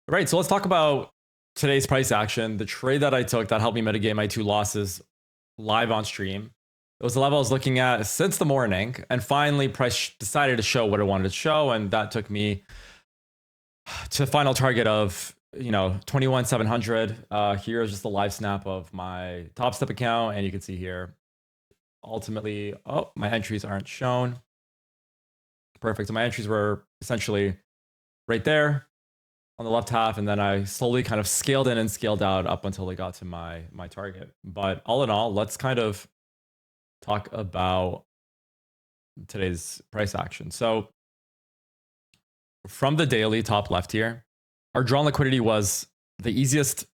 Right. So let's talk about today's price action. The trade that I took that helped me mitigate my two losses live on stream. It was the level I was looking at since the morning. And finally, price decided to show what it wanted to show. And that took me to the final target of 21,700. Here is just the live snap of my Top Step account. And you can see here, ultimately, oh, my entries aren't shown. Perfect. So my entries were essentially right there on the left half, and then I slowly kind of scaled in and scaled out up until I got to my target. But all in all, let's kind of talk about today's price action. So from the daily top left here, our drawn liquidity was the easiest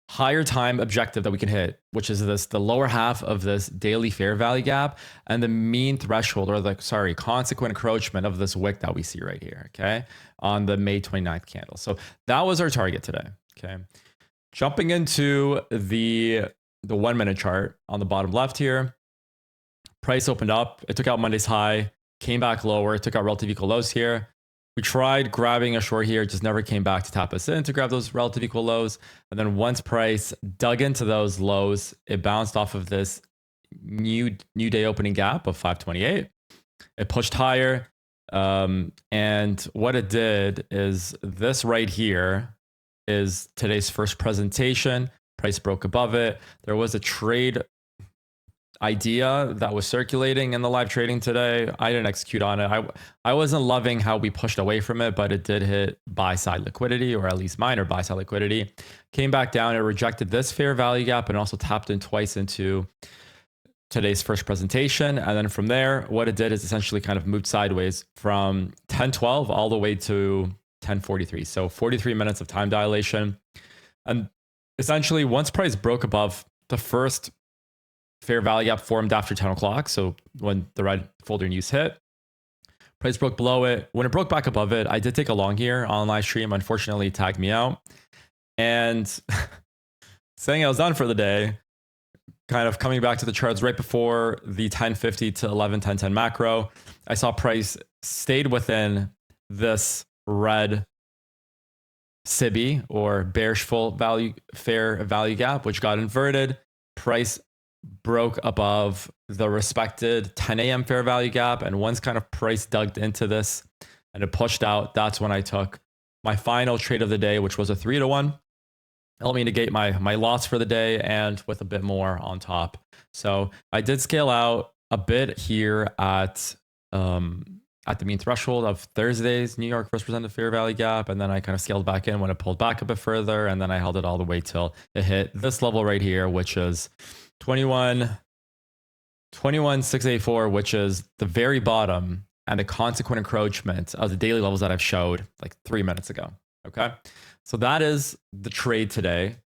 higher time objective that we can hit, which is the lower half of this daily fair value gap and the mean threshold, or the consequent encroachment of this wick that we see right here, okay, on the May 29th candle. So that was our target today, okay. Jumping into the 1 minute chart on the bottom left here, price opened up, it took out Monday's high, came back lower, took out relative equal lows here. We tried grabbing a short here, just never came back to tap us in to grab those relative equal lows. And then once price dug into those lows, it bounced off of this new day opening gap of 528. It pushed higher. And what it did is this right here is today's first presentation. Price broke above it. There was a trade idea that was circulating in the live trading today. I didn't execute on it. I wasn't loving how we pushed away from it, but it did hit buy side liquidity, or at least minor buy side liquidity. Came back down. It rejected this fair value gap and also tapped in twice into today's first presentation. And then from there, what it did is essentially kind of moved sideways from 10:12 all the way to 10:43. So 43 minutes of time dilation. And essentially, once price broke above the first fair value gap formed after 10 o'clock. So when the red folder news hit, price broke below it. When it broke back above it, I did take a long here on live stream. Unfortunately, it tagged me out. And saying I was done for the day, kind of coming back to the charts right before the 10:50 to 11:10 macro, I saw price stayed within this red SIBI, or bearish full value fair value gap, which got inverted. Price broke above the respected 10 a.m. fair value gap. And once kind of price dug into this and it pushed out, that's when I took my final trade of the day, which was a 3-to-1. Helped me negate my loss for the day and with a bit more on top. So I did scale out a bit here at the mean threshold of Thursday's New York first presented fair value gap. And then I kind of scaled back in when it pulled back a bit further. And then I held it all the way till it hit this level right here, which is 21,684, which is the very bottom and the consequent encroachment of the daily levels that I've showed like 3 minutes ago. Okay. So that is the trade today.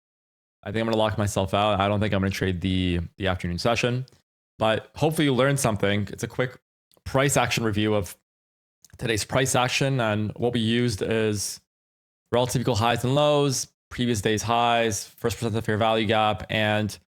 I think I'm going to lock myself out. I don't think I'm going to trade the afternoon session, but hopefully you learned something. It's a quick price action review of today's price action. And what we used is relative equal highs and lows, previous day's highs, first presented fair value gap, and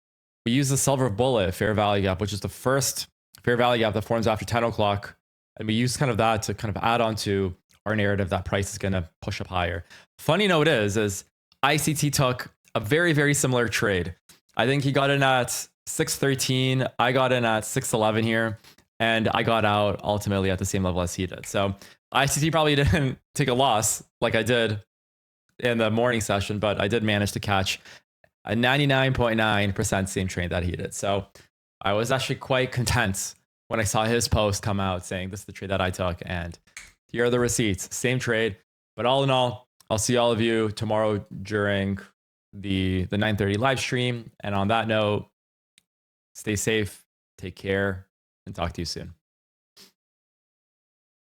we use the silver bullet fair value gap, which is the first fair value gap that forms after 10 o'clock. And we use kind of that to kind of add on to our narrative that price is going to push up higher. Funny note is ICT took a very, very similar trade. I think he got in at 613. I got in at 611 here, and I got out ultimately at the same level as he did. So ICT probably didn't take a loss like I did in the morning session, but I did manage to catch a 99.9% same trade that he did. So I was actually quite content when I saw his post come out saying this is the trade that I took, and here are the receipts, same trade. But all in all, I'll see all of you tomorrow during the 9:30 live stream. And on that note, stay safe, take care, and talk to you soon.